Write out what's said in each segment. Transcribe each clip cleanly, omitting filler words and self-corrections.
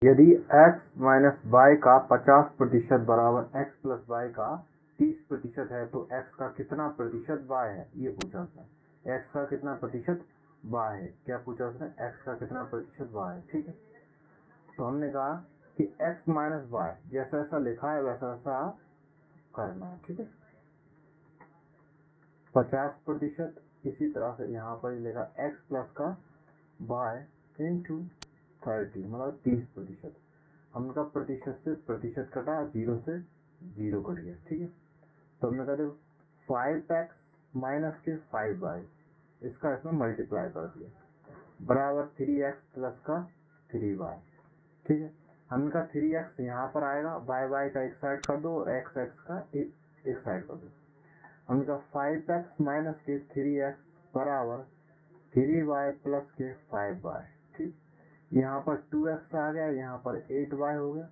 यदि x minus Y का 50% बराबर x प्लस वाई का 30% है तो x का कितना प्रतिशत y है, ये पूछा उसने। x का कितना प्रतिशत y है, क्या पूछा उसने, x का कितना प्रतिशत y है। ठीक है, तो हमने कहा कि x माइनस वाई जैसा ऐसा लिखा है वैसा वैसा करना है। ठीक है, 50%, इसी तरह से यहाँ पर लिखा x प्लस का y इंटू 30 मतलब 30%। हमने प्रतिशत से प्रतिशत कटा, 0 से 0 कट गया। ठीक है, तो हमने कहा देखो 5x माइनस के 5y, इसका इसमें मल्टीप्लाई कर दिया बराबर 3x प्लस का 3y। ठीक है, हमने कहा 3x यहाँ पर आएगा, y का एक साइड कर दो और x का एक साइड कर दो। हमने कहा 5x माइनस के 3x बराबर 3y प्लस के 5y। ठीक, यहाँ पर 2x आ गया, यहाँ पर 8y हो गया,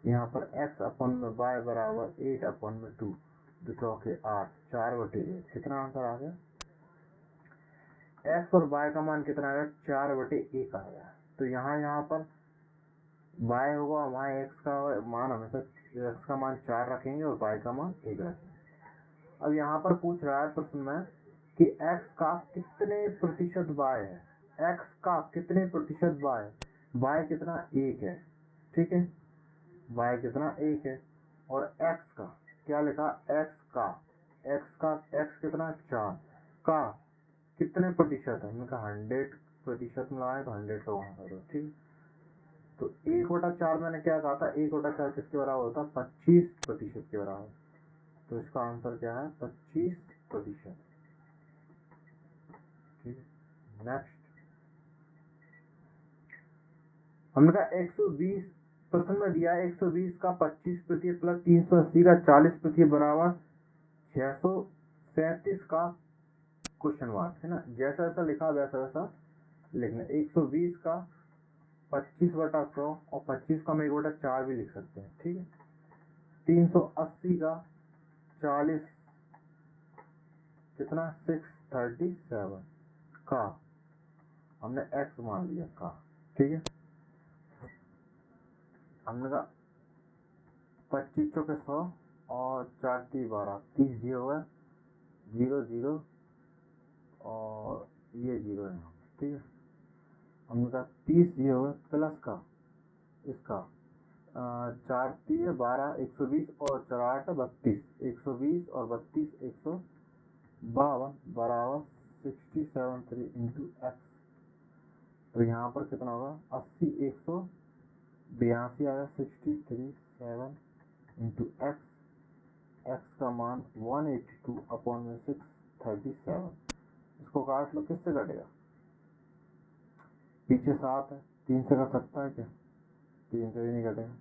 यहाँ पर x अपन में y बराबर 8 अपन में 2, 2 चौके 8, 4/8। कितना आंसर आ गया, x और y का मान कितना आ गया, 4/1 आ गया। तो यहाँ पर y होगा, वहाँ x का मान हमेशा x का मान 4 रखेंगे और y का मान 1 रखेंगे। अब यहाँ पर पूछ रहा है प्रश्न में कि x का कितने प्रतिशत y है, x का कितने प्रतिशत y है, y कितना 1 है। ठीक है, y कितना 1 है और x का क्या लिखा, x कितना 4 का कितने प्रतिशत है, हमने कहा 100% में लगाए तो 100 का वहां कर दो। ठीक, तो 1/4 मैंने क्या कहा था, 1/4 किसके बराबर होता है, 25% के बराबर। तो इसका आंसर क्या है, 25%। ठीक, नेक्स्ट हमने कहा 120% में दिया है, 120 का 25% प्लस 380 का 40% बराबर 637 का क्वेश्चन मार्क है ना। जैसा ऐसा लिखा वैसा वैसा लिखना। 120 का 25/100 और 25 का हम 1/4 भी लिख सकते हैं। ठीक है, 380 का 40 कितना 637 का हमने x मान लिया का। ठीक है, हमने कहा 25 चौके 100 और 4 3 12, 30 0 है, 0 0 और ये 0 है। ठीक है, हमने कहा 30 0 है प्लस का इसका 4 3 12, 120 और 4 8 32, 120 और 32 152 बराबर 673 इंटू एक्स। तो यहाँ पर कितना होगा, 80 182 आया, 637 इंटू एक्स। एक्स का मान 182/637। इसको काट लो, किससे कटेगा, पीछे 7 है, 3 से कट सकता है क्या, 3 से भी नहीं कटेगा।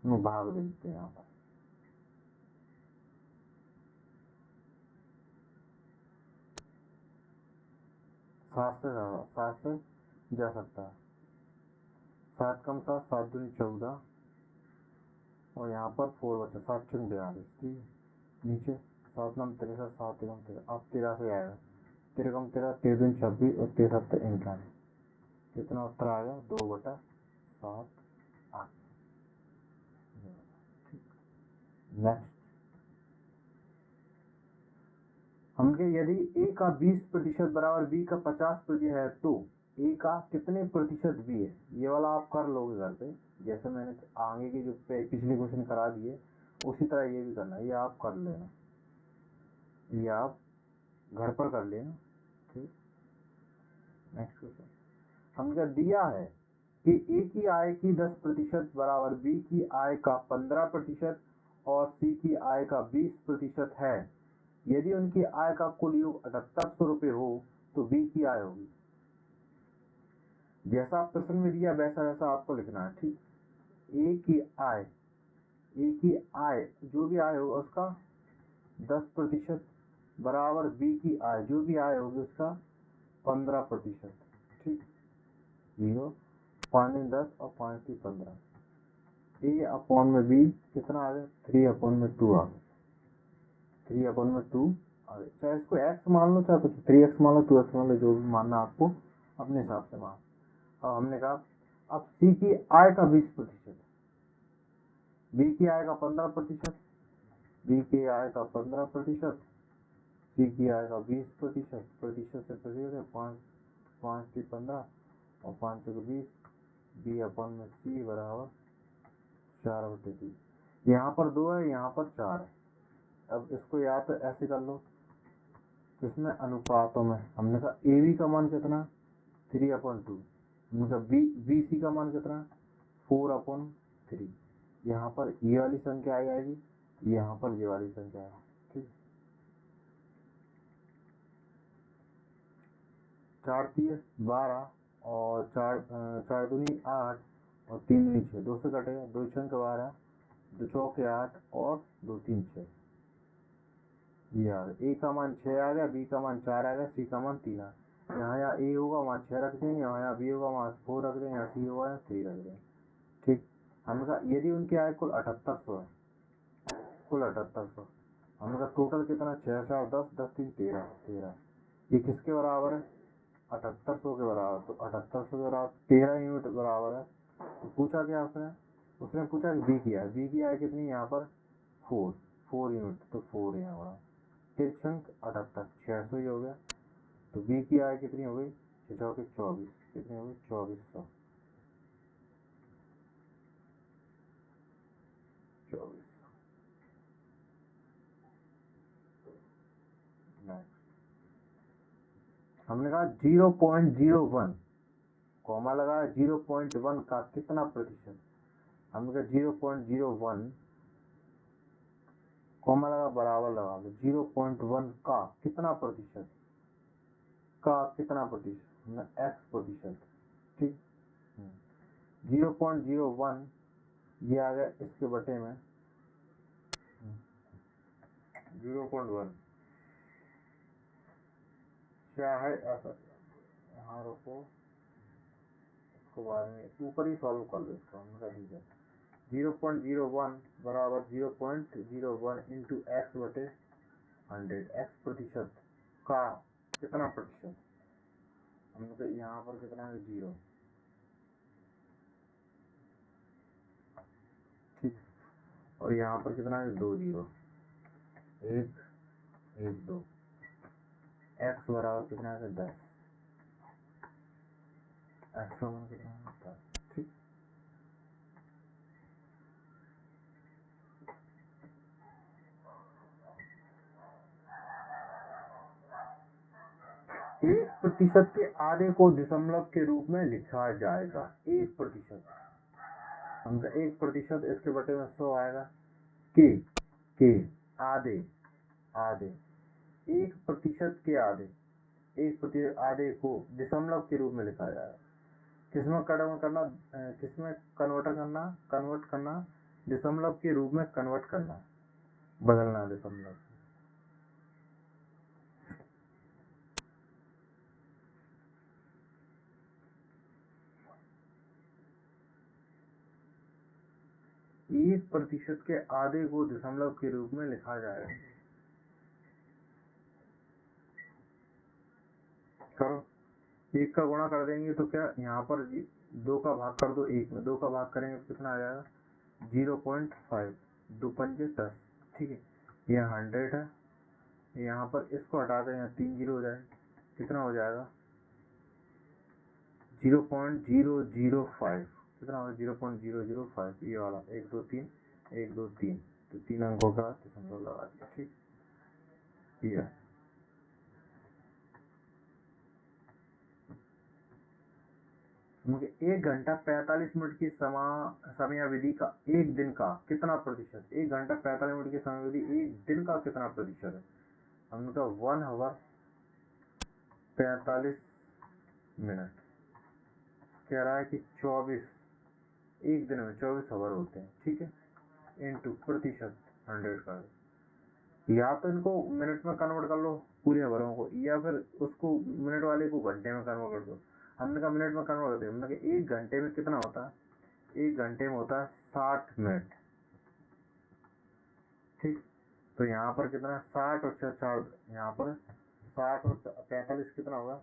भाग देते हैं यहाँ पर, 7 से जा सकता है, 7 कम 7 7 दूनी 14 और यहाँ पर 4 बचा, 7 6 42। ठीक है, नीचे 7 9 63, 7 1 13, अब 13 से आएगा, 13 कम 13, 13 दूनी 26 और 13 7 51। कितना उत्तर आ गया, 2/7 8। नेक्स्ट हमके यदि a का 20% बराबर b का 50% है तो a का कितने प्रतिशत b है, ये वाला आप कर लोगे घर पे, जैसे मैंने आगे के जो पिछले क्वेश्चन करा दिए उसी तरह ये भी करना है, ये आप कर लेना, ये आप घर पर कर लेना। ठीक, नेक्स्ट क्वेश्चन हमको दिया है कि a की आय की 10% बराबर b की आय का 15% और c की आय का 20% है। यदि उनकी आय का कुल योग 7800 रुपये हो तो b की आय होगी। जैसा आप प्रश्न में दिया वैसा वैसा आपको लिखना है। ठीक, a की आय जो भी आय होगा उसका 10% बराबर b की आय जो भी आय होगी उसका 15%। ठीक, 0 5 10 और 5 15, a/b कितना आ गया, 3/2 आ गया, 3/2 और चाहे इसको एक्स मान लो, चाहे कुछ 3x मान लो, 2x मान लो, जो भी मानना आपको अपने हिसाब से मान। अब हमने कहा अब सी की आय का 20%, बी की आय का 15%, बी की आय का 15%, सी की आय का 20%, प्रतिशत से प्रतिशत है 5 और 5 से 20, बी अपन में सी बराबर 4/3। यहाँ पर 2 है, यहाँ पर 4 है। अब इसको या तो ऐसे कर लो, इसमें अनुपातों में हमने कहा ए बी का मान कितना 3/2, हमने कहा बी सी का मान कितना 4/3। यहाँ पर ये वाली संख्या आ जाएगी, यहाँ पर ये वाली संख्या है, ठीक। 4 3 12 और 4 दूनी 8 और 3 दूनी 6, 2 से कटेगा, 2 छंक 12, 2 चौके 8 और 2 3 6। ये आ गया, ए का मान 6 आ गया, बी का मान 4 आ गया, सी का मान 3 आ गया। यहाँ ए होगा वहाँ 6 रख देंगे, यहाँ बी होगा वहाँ 4 रख देंगे, यहाँ सी होगा यहाँ 3 रख देंगे, ठीक। हमने कहा यदि उनकी आय कुल 7800 है, कुल 7800, हमने कहा टोटल कितना 6 4 10 10 3 13, ये किसके बराबर है 7800 के बराबर। तो 7800 के बराबर 13 यूनिट बराबर है। तो पूछा क्या उसने, उसने पूछा कि बी की आय, बी की आय कितनी यहाँ पर 4 यूनिट, तो 4 यहाँ बड़ा तिरछंक 78, 600 ही हो गया। तो बी की आय कितनी हो गई 6 चौके 24, कितनी हो गई 2400। हमने कहा 0.01 कॉमा लगा 0.1 का कितना प्रतिशत, हमने कहा 0.01 कॉमा लगा बराबर लगा दो 0.1 का कितना प्रतिशत, का कितना प्रतिशत x प्रतिशत, ठीक। 0.01 ये आ गया इसके बटे में 0.1 क्या है ऐसा, यहाँ रुको, इसको बाद में ऊपर ही सॉल्व कर लो इसको, हमने कहा ठीक है 0.01 बराबर 0.01 इंटू एक्स बटे 100, एक्स प्रतिशत का कितना प्रतिशत, हमने कहा यहाँ पर कितना है 0, ठीक। और यहाँ पर कितना है 2 0, 1 1 2, एक्स बराबर कितना है 10, एक्स बराबर कितना है 10, ठीक। एक प्रतिशत के आधे को दशमलव के रूप में लिखा जाएगा, 1%, हमका 1% इसके बटे में 100 आएगा, के आधे आधे 1% के आधे, 1% आधे को दशमलव के रूप में लिखा जाएगा। किसमें कन्वर्ट करना, किसमें कन्वर्ट करना दशमलव के रूप में कन्वर्ट करना, बदलना दशमलव। एक प्रतिशत के आधे को दशमलव के रूप में लिखा जाएगा, करो 1 का गुणा कर देंगे तो क्या यहाँ पर 2 का भाग कर दो 1 में, 2 का भाग करेंगे तो कितना आ जाएगा 0.5, 2 पंजे 10, ठीक है। यह 100 है, यहाँ पर इसको हटा दें, यहाँ 3 0 हो जाए, कितना हो जाएगा 0.005, कितना होगा 0.005, ये वाला 1 2 3 1 2 3, तो 3 अंकों का दशमलव लगा दिया, ठीक। ये मुझे 1 घंटा 45 मिनट की समयावधि का एक दिन का कितना प्रतिशत, 1 घंटा 45 मिनट की समयावधि एक दिन का कितना प्रतिशत है, हमने कहा 1 आवर 45 मिनट, कह रहा है कि 24, एक दिन में 24 आवर होते हैं, ठीक है, इंटू प्रतिशत 100 का, या तो इनको मिनट में कन्वर्ट कर लो पूरे आवरों को, या फिर उसको मिनट वाले को घंटे में कन्वर्ट कर दो। हमने कहा मिनट में कन्वर्ट कर दो, हमने कहा 1 घंटे में कितना होता है, 1 घंटे में होता है 60 मिनट, ठीक। तो यहाँ पर कितना 60 और 4, यहाँ पर 60 और 45 कितना होगा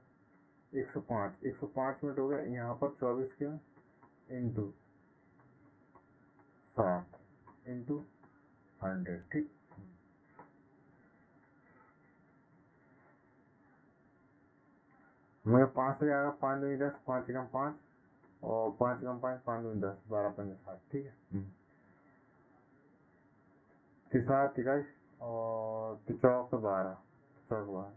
105, 105 मिनट हो गया। यहाँ पर 24 क्या इंटू 7 इंटू 100, ठीक। मुझे 5 से जाएगा, 5 दूनी 10, 5 कम 5 और 5 कम 5, 5 दूनी 10, 12 पंजे 60, ठीक है। 7 23 और 12, चौक 12,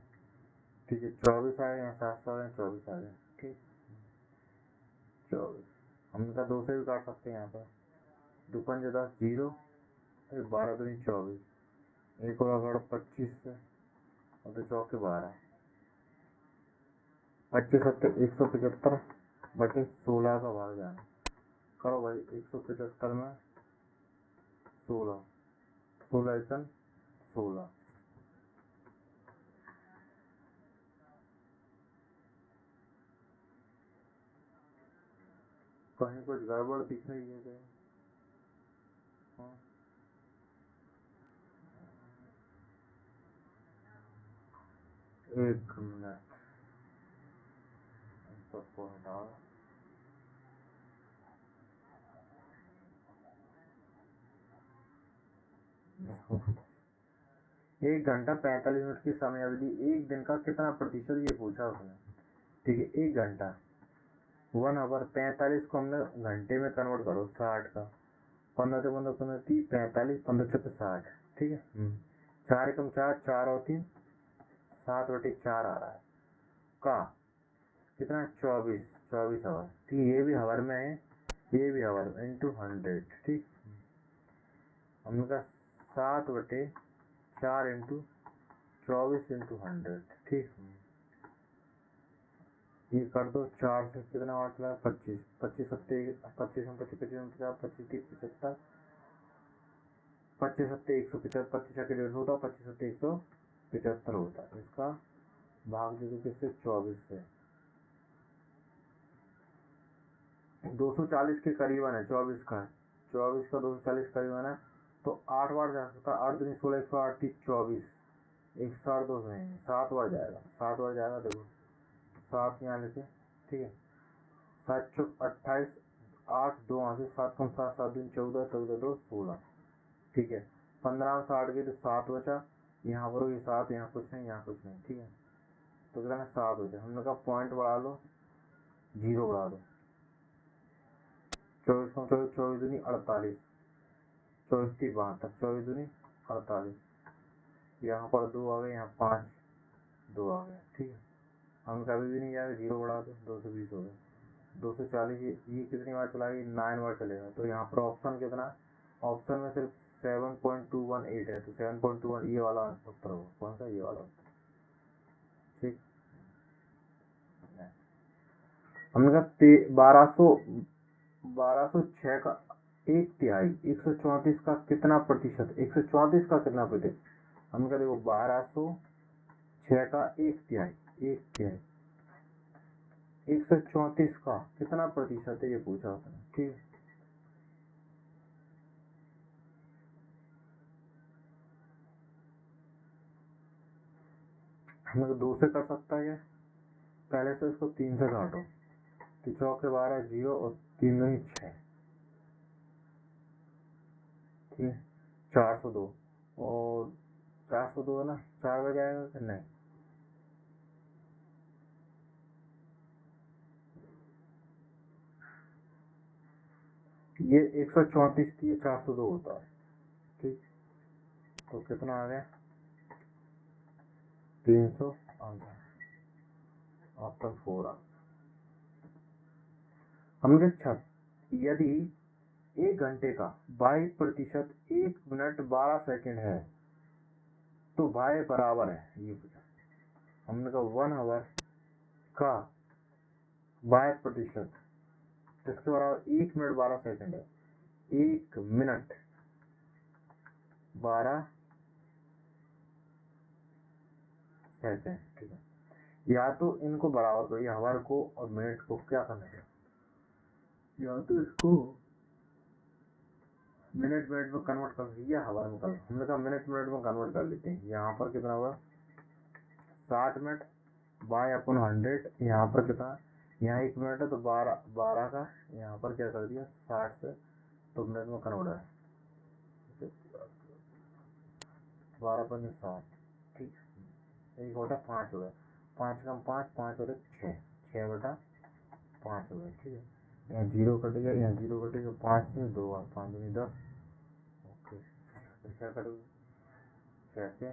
ठीक है। 24 आ गए, यहाँ 7 आ गए, 24 आ गए, ठीक। 24 हमने कहा 2 से भी काट सकते हैं यहाँ पर। 2 पंजे 10, 0, 12 दूनी 24, एक और अगड़ 25 से और 2 चौके 12, 25 सत्ते 175 बटे 16 का भाग जाना। करो भाई 175 में 16, 16 एकन 16, कहीं कुछ गड़बड़ दिख रही है कहीं? हाँ। एक मिनट सबको हटाओ। एक घंटा 45 मिनट की समय अवधि एक दिन का कितना प्रतिशत, ये पूछा उसने, ठीक है। एक घंटा 1 आवर, 45 को हमने घंटे में कन्वर्ट करो 60 का, 15 से 15 15 30 45, 15 छः 60, ठीक है। 4 एकम 4, 4 और 3 7 बटे 4 आ रहा है का कितना 24, 24 आवर, ठीक है। ये भी आवर में है, ये भी आवर में, इंटू 100, ठीक। हमने कहा 7 बटे 4 इंटू 24 इंटू 100, ठीक। ये कर दो 4 से कितना वाट लगा 25, 25 सत्ते 25 में 25 25 50, 25 30 75, 25 सत्ते 175, 25 के 150 होता, 25 सत्ते 175 होता। इसका भाग दे दो किससे 24 से, 240 के करीबन है 24 का, 24 का 240 करीबन है। तो 8 बार जा सकता, 8 दूनी 16, 108 30 24, 160 2 से 7 बार जाएगा, 7 बार जाएगा। देखो 7 यहाँ लेके, ठीक है। 7 चौक 28, 8 2 वहाँ से 7 कम 7 7 दिन 14, 14 2 16, ठीक है। 15 में 60 गई तो 7 बचा, यहाँ पर ये 7, यहाँ कुछ नहीं, यहाँ कुछ नहीं, ठीक है। तो कितना 7 बचा। हमने कहा पॉइंट बढ़ा लो, 0 बढ़ा दो। 24 कम 24, 24 दूनी 48, 24 3 72, 24 दूनी 48, यहाँ पर 2 आ गए, यहाँ 5 2 आ गए, ठीक है। हम कभी भी नहीं जाएगा, 0 बढ़ा दो, 220 हो गए। 240 ये कितनी बार चलाएगी 9 बार चलेगा। तो यहाँ पर ऑप्शन कितना, ऑप्शन में सिर्फ 7.218 है, तो 7.21 ये वाला उत्तर होगा। कौन सा, ये वाला, ठीक। हमने कहा 1206 का 1/3, 134 का कितना प्रतिशत, 134 का कितना प्रतिशत। हमने कहा देखो 1206 का 1/3, 1/3 134 का कितना प्रतिशत है, ये पूछा उसने, ठीक है। हम लोग 2 से कर सकता है क्या, पहले से इसको 3 से काटो, तो 4 के 12 0 और 3 दूनी 6, ठीक है। 402 और 402 है ना, 4 बजे आएगा कि नहीं, ये 134 थी, 402 होता है, ठीक। तो कितना आ गया 300, ऑप्शन 4 आ। हमने छत, यदि 1 घंटे का 22% 1 मिनट 12 सेकंड है तो y बराबर है, ये पूछा। हमने कहा 1 आवर का 22%, इसके बराबर 1 मिनट 12 सेकंड है, 1 मिनट 12 सेकंड, ठीक है। या तो इनको बराबर करो, ये आवर को और मिनट को क्या करना है, या तो इसको मिनट मिनट में कन्वर्ट कर या हावर में कर, हमने कहा मिनट मिनट में कन्वर्ट कर लेते हैं। यहाँ पर कितना हुआ 60 मिनट बाय अपन 100, यहाँ पर कितना, यहाँ 1 मिनट है तो 12 का यहाँ पर क्या कर दिया 60 से, तो मिनट में कन्वर्ट है 12 पर 60, ठीक है। एक होता 5 हो गया, 5 कम 5, 5 हो गए 6 बटा 5 हो गया, ठीक है। यहाँ 0 कटेगा, यहाँ 0 कटेगा, 5 से 2 और 5 दूनी 10, ओके। क्या करोगे 6 से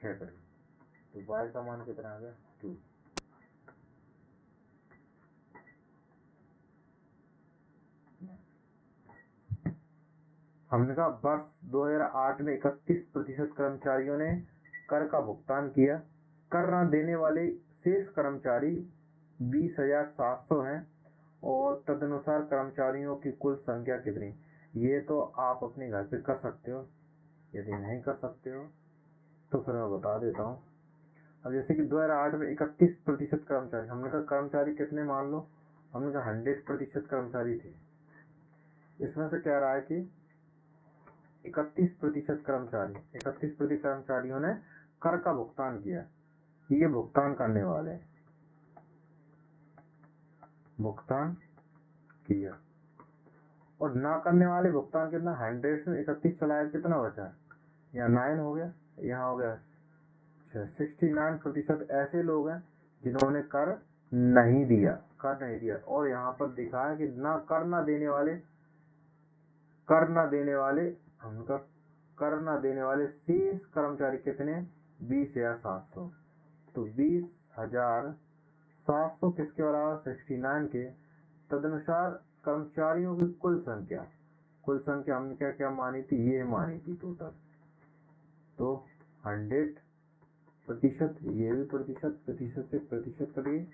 6 करोगे, तो y का मान कितना आ गया 2। हमने कहा वर्ष 2008 में 31% कर्मचारियों ने कर का भुगतान किया। कर न देने वाले शेष कर्मचारी 20,700 हैं और तदनुसार कर्मचारियों की कुल संख्या कितनी। ये तो आप अपने घर पे कर सकते हो, यदि नहीं कर सकते हो तो फिर मैं बता देता हूँ। अब जैसे कि 2008 में 31% कर्मचारी, हमने कहा कर्मचारी कितने मान लो, हमने कहा 100% कर्मचारी थे। इसमें से कह रहा है कि 31% कर्मचारियों ने कर का भुगतान किया। ये भुगतान करने वाले भुगतान किया, और ना करने वाले भुगतान कितना 100 से 31 चलाया, कितना बचा, यहाँ 9 हो गया, यहाँ हो गया 69% ऐसे लोग हैं जिन्होंने कर नहीं दिया, और यहाँ पर दिखा है कि कर ना देने वाले शेष कर्मचारी कितने 20,700, तो 20,700 किसके बराबर 69 के। तदनुसार कर्मचारियों की कुल संख्या हमने क्या क्या मानी थी, ये मानी थी टोटल, तो 100%, ये भी प्रतिशत से प्रतिशत करिए,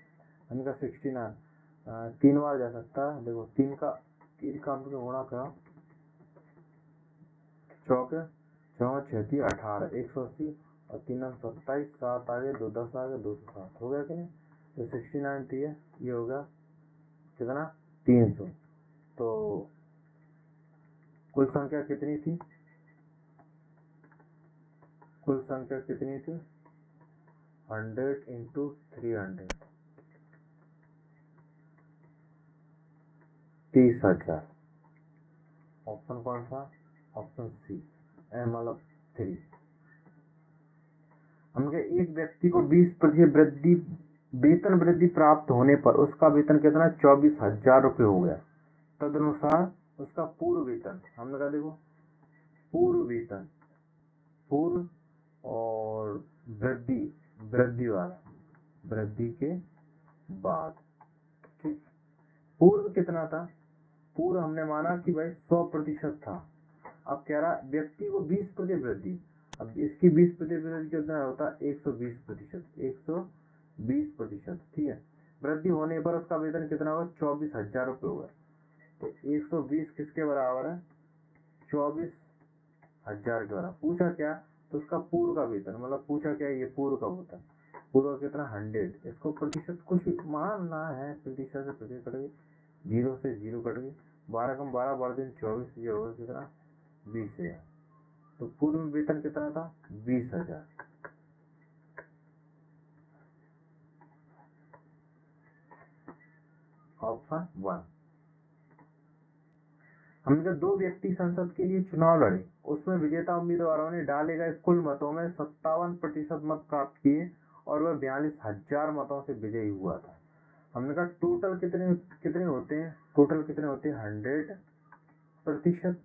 हमने कहा 69 3 बार जा सकता है। देखो 3 का हमने गुणा करा, चौके 6 18 180 और 3 27, 7 आगे 2 10 आगे 207 हो गया कि नहीं, तो 69 थी, ये हो गया कितना 300। तो कुल संख्या कितनी थी, 100 इंटू 300, 30,000। ऑप्शन कौन सा, ऑप्शन सी, मतलब 3। हमने एक व्यक्ति को 20% वेतन वृद्धि प्राप्त होने पर उसका वेतन कितना 24,000 रुपये हो गया। तदनुसार उसका पूर्व वेतन, हमने कहा देखो पूर्व वेतन, पूर्व और वृद्धि के बाद, ठीक। पूर्व कितना था, पूर्व हमने माना कि भाई 100% था। अब कह रहा व्यक्ति को 20% वृद्धि, अब इसकी 20% वृद्धि कितना होता है 120%, ठीक है। वृद्धि होने पर उसका वेतन कितना होगा 24,000 रुपये होगा, तो 120 किसके बराबर है 24,000 के बराबर। पूछा क्या, तो उसका पूर्व का वेतन, मतलब पूछा क्या ये पूर्व का होता है, पूर्व कितना 100, इसको प्रतिशत कुछ मानना है, प्रतिशत से प्रतिशत कट गई, 0 से 0 कट गई, 12 कम 12 12 दिन 24, ये होगा कितना 20,000। तो पूर्व में वेतन कितना था 20,000। ऑप्शन 1। हमने 2 व्यक्ति संसद के लिए चुनाव लड़े, उसमें विजेता उम्मीदवारों ने डाले गए कुल मतों में 57% मत प्राप्त किए और वह 42,000 मतों से विजयी हुआ था। हमने कहा टोटल कितने होते हैं, 100%,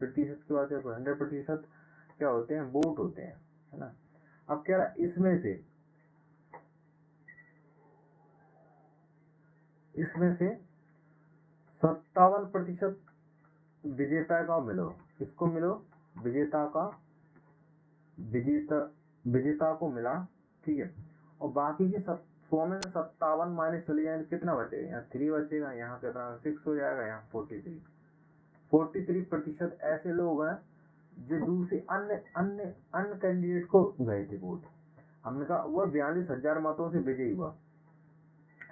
प्रतिशत की बात है, 100% क्या होते हैं वोट होते हैं, है ना। अब क्या रहा इसमें से 57% विजेता का मिलो, किसको मिलो, विजेता को मिला, ठीक है। और बाकी के 100 में 57 माइनस चले जाएंगे, कितना बचेगा, यहाँ 3 बचेगा, यहाँ कितना 6 हो जाएगा, यहाँ 43% ऐसे लोग हैं जो दूसरे अन्य कैंडिडेट को गए थे वोट। हमने कहा वह 42,000 मतों से विजयी हुआ।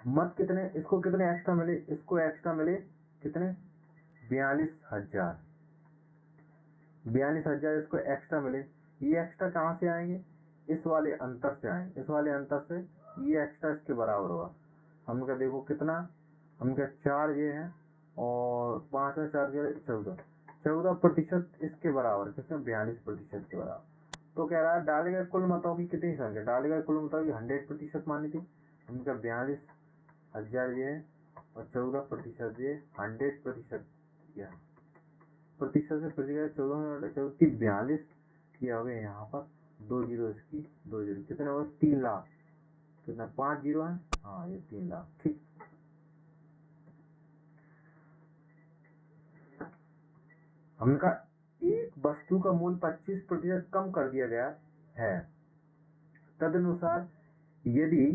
मत कितने, इसको कितने एक्स्ट्रा मिले, कितने 42,000, 42,000 इसको एक्स्ट्रा मिले। ये एक्स्ट्रा कहाँ से आएंगे, इस वाले अंतर से आएंगे, इस वाले अंतर से ये एक्स्ट्रा इसके बराबर होगा। हम क्या देखो कितना, हम क्या 4 ये है और 5 में 4 के 14% इसके बराबर, किसमें 42% के बराबर। तो कह रहा है डाले गए कुल मतों की कितनी संख्या, डाले गए कुल मतों की 100% मानी थी। हम क्या 42,000 ये है और 14% ये 100% किया, प्रतिशत से प्रतिशत 14 42 किया हो गया यहाँ पर 2 जीरो, इसकी 2 जीरो कितने हो गए 3 लाख, कितना 5 जीरो है, हाँ ये 3 लाख। ठीक, हमने कहा एक वस्तु का मूल्य 25% कम कर दिया गया है, तदनुसार यदि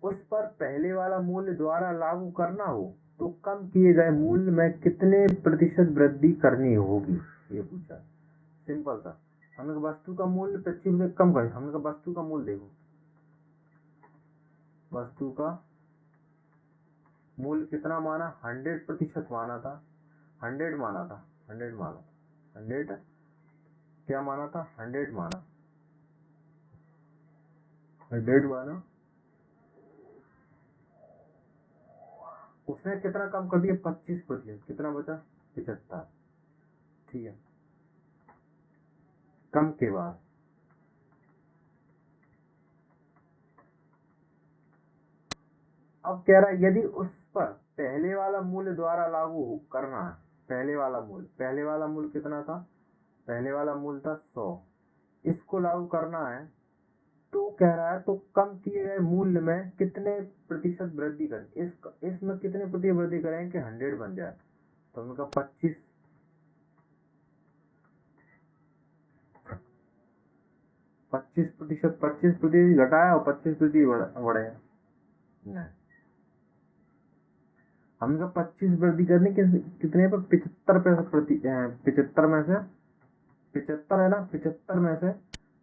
उस पर पहले वाला मूल्य द्वारा लागू करना हो तो कम किए गए मूल्य में कितने प्रतिशत वृद्धि करनी होगी, ये पूछा। सिंपल सा, हमने कहा वस्तु का मूल्य 25% कम करें। हमने कहा वस्तु का मूल्य देखो, वस्तु का मूल्य कितना माना, 100% माना था, 100 माना था, 100 माना, 100 क्या माना था, 100 माना, 100 माना। उसने कितना कम कर दिया, 25%, कितना बचा 75। ठीक है, कम के बाद अब कह रहा है यदि उस पर पहले वाला मूल्य द्वारा लागू करना है, पहले वाला मूल्य कितना था, पहले वाला मूल्य था 100, इसको लागू करना है तो कह रहा है तो कम किए गए मूल्य में कितने प्रतिशत वृद्धि करें, इसमें कितने प्रतिशत वृद्धि करें कि 100 बन जाए। तो हमने कहा 25%, 25% घटाया और 25% बढ़ाया, नहीं हमने कहा 25 वृद्धि करनी कितने पर, 75 प्रति 75 में से 75 है ना, 75 में से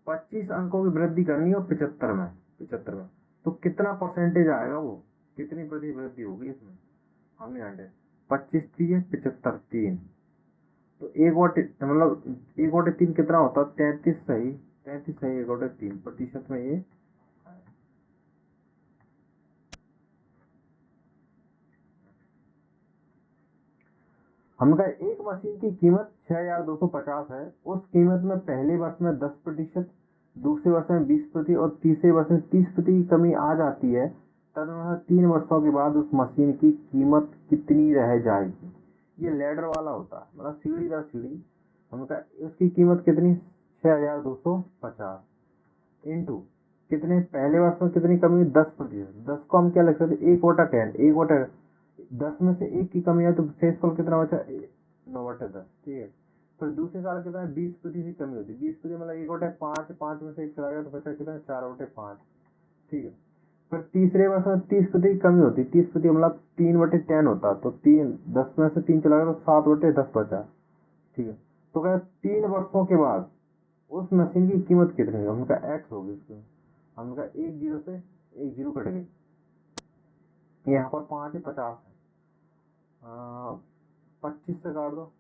25 अंकों की वृद्धि करनी हो 75 में तो कितना परसेंटेज आएगा, वो कितनी प्रति वृद्धि होगी इसमें। हमने 25 दिए 75 3, तो 1/3 कितना होता है, 33 सही, 33 सही 1/3% में ये। हमने कहा एक मशीन की कीमत 6,250 है, उस कीमत में पहले वर्ष में 10%, दूसरे वर्ष में 20% और तीसरे वर्ष में 30% की कमी आ जाती है, तदनुसार 3 वर्षों के बाद उस मशीन की कीमत कितनी रह जाएगी। ये लेडर वाला होता है, मतलब सीढ़ी दर सीढ़ी। हमने कहा उसकी कीमत कितनी, 6,250 इंटू कितने, पहले वर्ष में कितनी कमी, 10%, 10 को हम क्या लिख सकते, 1/10, 1/10 में से 1 की कमी है तो शेषफल कितना बचा, 9/10। ठीक है, फिर दूसरे साल कितना है, 20% की कमी होती है, 20% मतलब 1/5, 5 में से 1 चला गया तो बचा कितना, 4/5। ठीक है, फिर तीसरे वर्ष में 30% की कमी होती है, 30% मतलब 3/10 होता है, तो 10 में से 3 चला गया तो 7/10 बचा। ठीक है, तो क्या 3 वर्षों के बाद उस मशीन की कीमत कितनी है, उनका एक्स होगी उसकी। हमने कहा 1 जीरो से 1 जीरो कट गई, यहाँ पर 5 है 50 है, 25 से काट दो,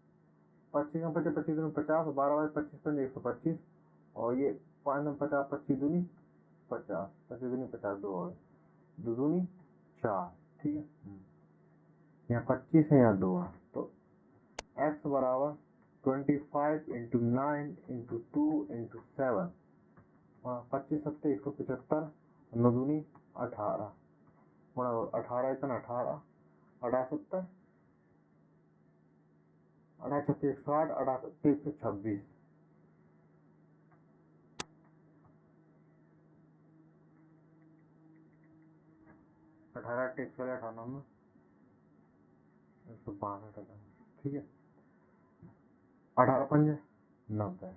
25 में 50, 25 दूनी 50, 12 बार 25 पर 125 और ये 5 में 50, 25 दूनी 50, 25 दूनी 50, 2 और 2 दूनी 4। ठीक है, यहाँ 25 है यहाँ 2 है, तो x बराबर 25 इंटू 9 इंटू 2 इंटू 7, 25 सत्ते 175, 9 दूनी 18, 18 इतना 18, 18 छत्तीस 160, 18 126। अठारह टेक्स वाले 98, 162। ठीक है, 18 पंजे 90,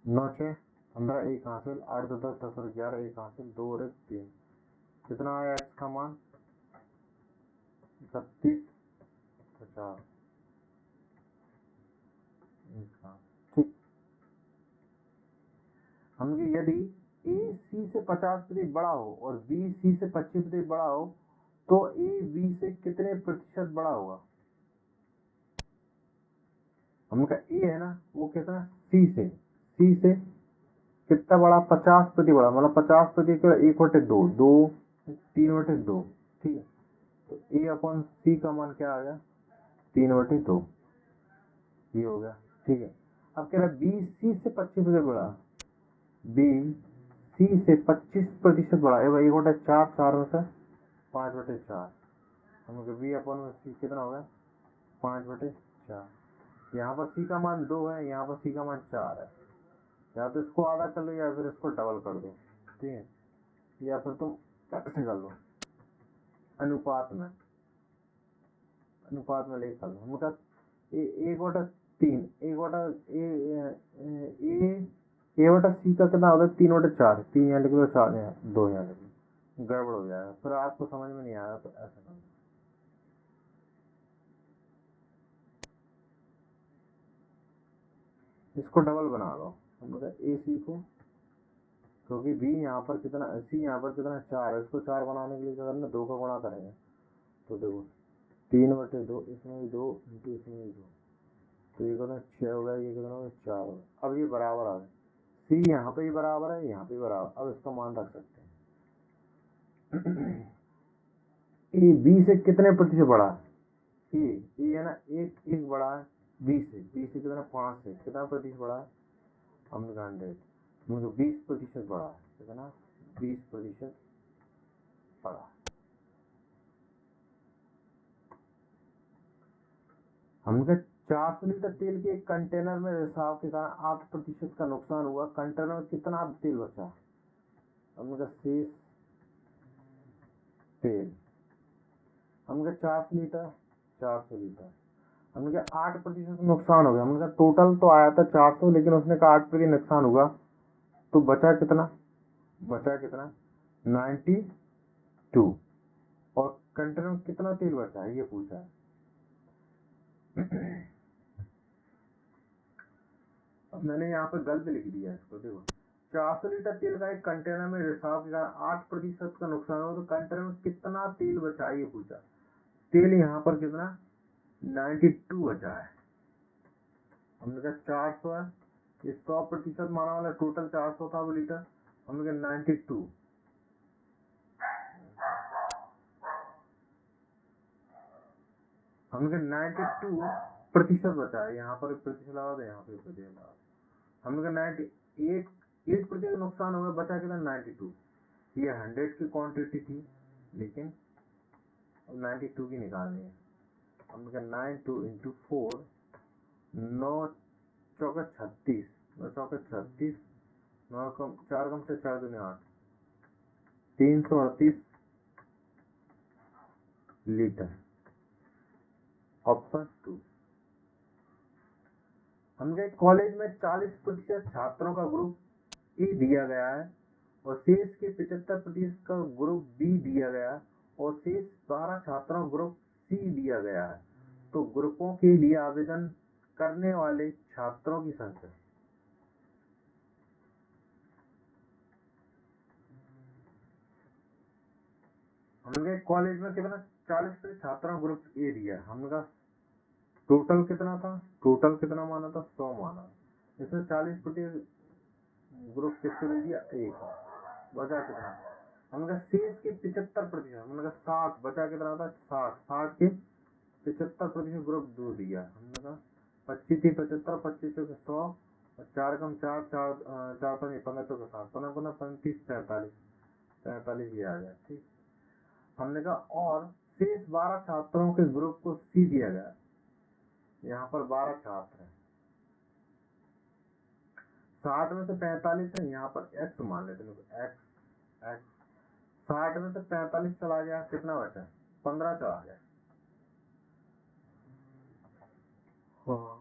9 6 15, 1 हासिल, 8 2 10 10 और 11, 1 हासिल, 2 और 1 3, कितना आया एक्स का मान, 3150। ठीक, हम यदि ए सी से 50% बड़ा हो और बी सी से 25% बड़ा हो तो ए बी से कितने प्रतिशत बड़ा होगा। हमने कहा ए है ना वो कितना सी से कितना बड़ा 50% बड़ा, मतलब 50% एक बटे दो, 3/2, ठीक है। तो ए अपॉन सी का मान क्या आ गया 3/2, ये हो गया, ठीक है। अब कह रहा है बी सी से 25% बड़ा, बी सी से 25% बड़ा है भाई, 1/4, 4 में से 5/4, हम बी अपॉन सी कितना हो गया 5/4। यहाँ पर सी का मान 2 है, यहाँ पर सी का मान 4 है, या तो इसको आधा कर लो या फिर इसको डबल कर दो, ठीक है, या फिर तुम ऐसे कर लो अनुपात में लेकर कर लो। हम कहा 1/3, 1/सी का कितना होता है 3/4, 3 यहाँ लिख लो, 4 यहाँ, 2 यहाँ लिख लो, गड़बड़ हो जाएगा, फिर आपको समझ में नहीं आया तो ऐसा कर लो। इसको डबल बना लो, हम लोग ए सी को, क्योंकि बी यहाँ पर कितना, सी यहाँ पर कितना 4 है, इसको 4 बनाने के लिए क्या करना 2 का गुणा करेंगे, तो देखो 3/2, इसमें भी 2 इंटू इसमें भी 2, तो ये कितना 6 हो गया, ये कितना हो गया 4 हो गया। अब ये बराबर आ गए, सी यहाँ पे भी बराबर है, यहाँ पे भी बराबर, अब इसका मान रख सकते हैं। ए बी से कितने प्रतिशत बड़ा है, ए है ना एक बड़ा है बी से कितना 5 से कितना प्रतिशत बड़ा है, हमने कहा 100, मुझे 20% बड़ा है, कितना 20% बड़ा। हमने 400 लीटर तेल के एक कंटेनर में रिसाव के कारण 8% का नुकसान हुआ, कंटेनर में कितना तेल बचा, हमने कहा शेष तेल, हमने कहा 400 लीटर, हमने कहा 8% नुकसान हो गया, हमने कहा टोटल तो आया था 400, लेकिन उसने कहा 8% नुकसान होगा, तो बचा कितना 92, और कंटेनर में कितना तेल बचा है ये पूछा है। अब मैंने यहाँ पे गलत लिख दिया है इसको, देखो 400 लीटर तेल का एक कंटेनर में रिसाव के कारण 8% का नुकसान हो, तो कंटेनर में कितना तेल बचा है ये पूछा। तेल यहाँ पर कितना 92 बचा है, हमने कहा 400 है, ये 100% माना वाला, टोटल 400 था वो लीटर, हमने कहा 92, हमने कहा 92% बचा है, यहाँ पर प्रतिशत लगा दो, यहाँ पर प्रतिशत लगा दो, हमने कहा 8% नुकसान हो गया, बचा कितना 92, ये 100 की क्वांटिटी थी, लेकिन 92 की निकालनी है, हमने कहा 92 इंटू 4, 9 चौका 36, 9 चौका 36, 9 कम 4 कम से 4 दूनी 8, 338 लीटर, ऑप्शन 2। हमने कॉलेज में 40% छात्रों का ग्रुप ए दिया गया है और शेष के 75% का ग्रुप बी दिया गया है और शेष 12 छात्रों का ग्रुप सी दिया गया है, तो ग्रुपों के लिए आवेदन करने वाले छात्रों की संख्या, हमने कॉलेज में कितना 40% छात्रों का ग्रुप ए दिया, हमने कहा टोटल कितना था, टोटल कितना माना था 100 माना, इसमें 40% ग्रुप किसको दे दिया एक, बचा कितना, हमने कहा शेष के 75%, हमने कहा 60, बचा कितना था 60 के 75% ग्रुप 2 दिया, हमने कहा 25 थी 75, 25 चौके 100, 4 कम 4, 4 5 15 चौके 60, 15 15 35 43 ये आ गया, ठीक। हमने कहा और शेष 12 छात्रों के ग्रुप को सी दिया गया, यहाँ पर 12 छात्र हैं, 60 में से 45 है, यहाँ पर एक्स मान लेते हैं, एक्स 60 में से 45 चला गया, कितना बचा 15 चला गया, हाँ।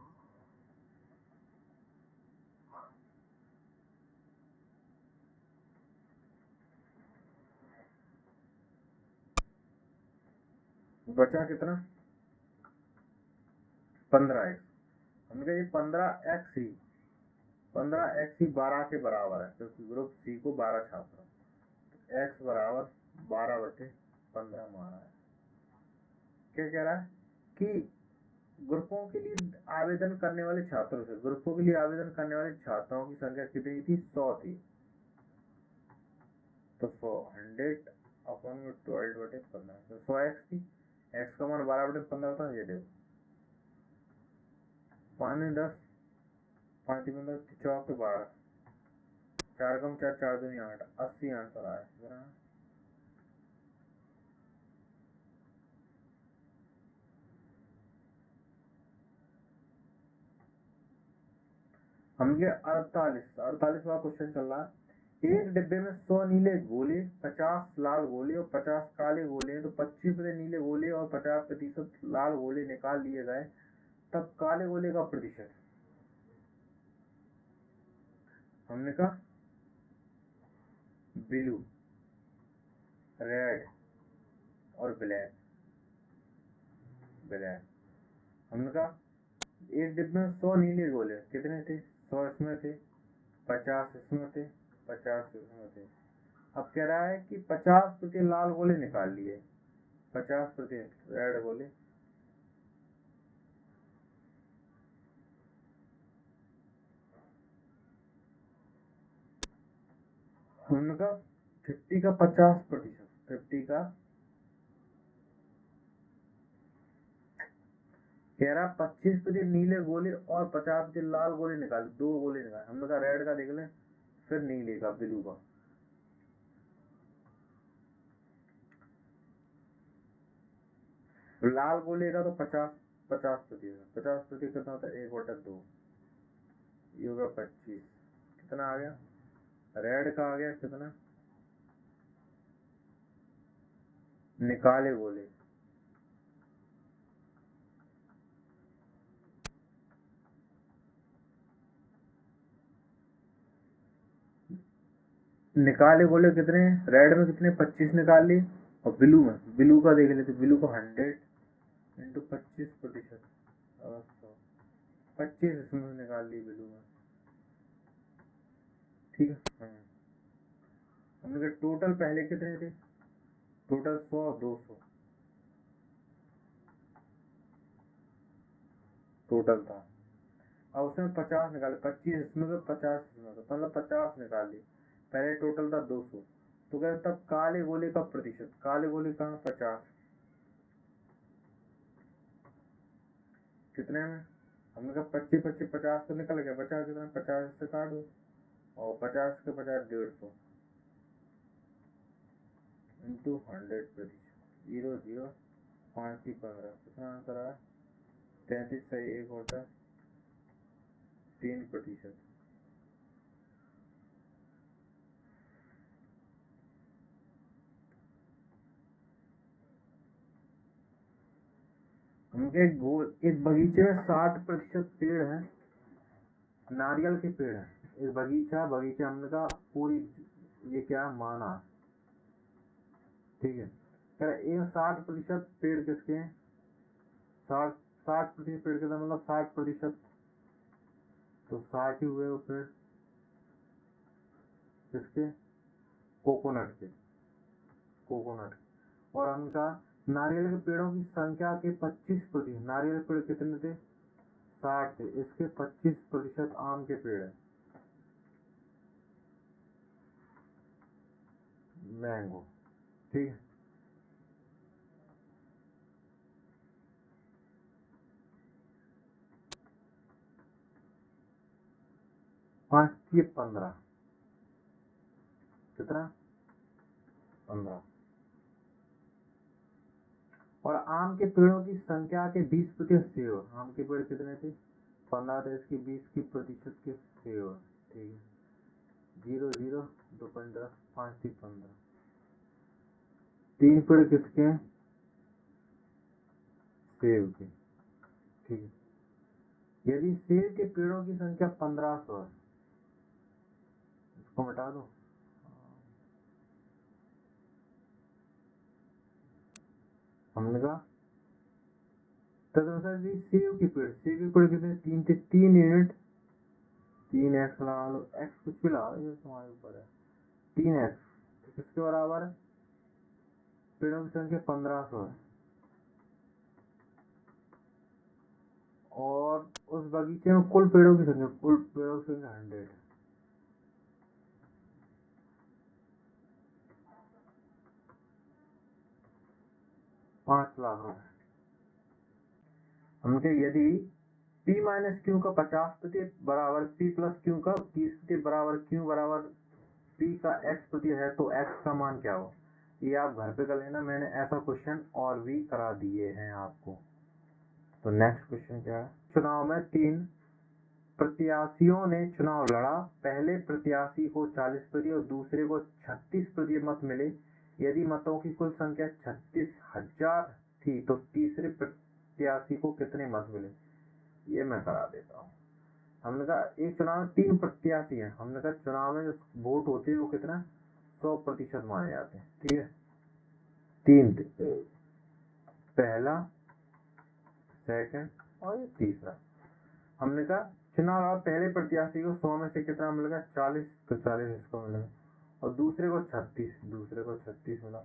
बचा कितना 15x, हमने कहा ये 15x ही 12 के बराबर है, क्योंकि ग्रुप सी को 12 छात्र, x बराबर 12/15 माना है। क्या कह रहा है कि ग्रुपों के लिए आवेदन करने वाले छात्रों से, ग्रुपों के लिए आवेदन करने वाले छात्रों की संख्या कितनी थी? 100 थी। तो 100 100 अपन में 12/15, तो 100x थी। x का मान 12/15 था। ये देखो 5 10 5 15 4 के 12, 4 कम 4 4 दूनी 8, 80 आंसर आया। हमके 48वां क्वेश्चन चल रहा है। एक डिब्बे में 100 नीले गोले, 50 लाल गोले और 50 काले गोले हैं, तो 25% नीले गोले और 50% लाल गोले निकाल लिए गए, तब काले गोले का प्रतिशत। हमने कहा ब्लू, रेड और ब्लैक। हमने कहा एक डिब्बे में 100 नीले गोले, कितने थे? 100 इसमें थे, 50 इसमें थे, 50 इसमें थे। अब कह रहा है कि 50% लाल गोले निकाल लिए, 50% रेड गोले। उनका 50 का 50%, 50 का कह रहा 25% नीले गोले और 50% लाल गोले निकाल, 2 गोले निकाल। हमने कहा रेड का देख लें, फिर नीले का, ब्लू का। लाल गोले का तो 50% 50% कितना होता है? 1/2, ये होगा 25। कितना आ गया? रेड का आ गया कितना? निकाले गोले, निकाले गोले कितने? रेड में कितने? 25 निकाल लिए। और ब्लू का देख लेते, ब्लू का 100 इंटू 25%, 25 इसमें निकाल ली ब्लू में। ठीक है। हमने कहा टोटल पहले कितने थे? टोटल 100 200 टोटल था। अब उसमें 50 निकाले, 25 इसमें तो 50 इसमें तो, मतलब 50 निकाल लिए। पहले टोटल था 200। तो कहते तब काले गोले का प्रतिशत, काले गोले का 50 कितने में? हमने कहा 25 25 50 तो निकल गया, 50 कितना? 50 से काट दो, और 50 के 50 150 इंटू 100%। 0 0 5 की 15, कितना आंसर आया? 33 सही, एक होता 3%। उनके एक बगीचे में 60% पेड़ है, नारियल के पेड़ है। एक बगीचा हमने कहा पूरी, ये क्या माना, ठीक है। ये 60% पेड़ किसके हैं? 60% पेड़ कितना, मतलब 60%, तो 60 ही हुए वो पेड़ किसके? कोकोनट के, कोकोनट। और उनका नारियल के पेड़ों की संख्या के 25%, नारियल के पेड़ कितने थे? 60 थे। इसके 25% आम के पेड़ है, मैंगो। ठीक है। 5 ये 15, कितना? 15। और आम के पेड़ों की संख्या के 20% सेव, आम के पेड़ कितने थे? 15 थे, इसकी 20 की प्रतिशत के सेव। ठीक है। 0 0 2 15, 5 3 15। 3 पेड़ किसके हैं? सेव के। ठीक है। यदि सेब के पेड़ों की संख्या 1500 है, इसको मिटा दो। हमने कहा तदनुसार सेब के पेड़ कितने? 3 थे, 3 यूनिट, 3x लगा लो, x कुछ भी लगा लो, ये तुम्हारे ऊपर है। 3x किसके बराबर है? पेड़ों की संख्या 1500 है। बगीचे में कुल पेड़ों की संख्या 100, 5 लाख रुपए। हमने कहा यदि P माइनस क्यू का 50% बराबर P प्लस क्यू का 30% बराबर क्यू बराबर P का x% है तो x का मान क्या हो। ये आप घर पे कर लेना, मैंने ऐसा क्वेश्चन और भी करा दिए हैं आपको। तो नेक्स्ट क्वेश्चन क्या है, चुनाव में 3 प्रत्याशियों ने चुनाव लड़ा, पहले प्रत्याशी को 40% और दूसरे को 36% मत मिले। यदि मतों की कुल संख्या 36,000 थी तो तीसरे प्रत्याशी को कितने मत मिले। ये मैं करा देता हूँ। हमने कहा एक चुनाव में 3 प्रत्याशी हैं, हमने कहा चुनाव में जो वोट होते हैं वो कितना 100% माने जाते हैं, ठीक है। 3 पहला, सेकंड और ये तीसरा। हमने कहा चुनाव लड़ा, पहले प्रत्याशी को 100 में से कितना मिलेगा 40, तो 40 इसको मिलेगा और दूसरे को 36 मिला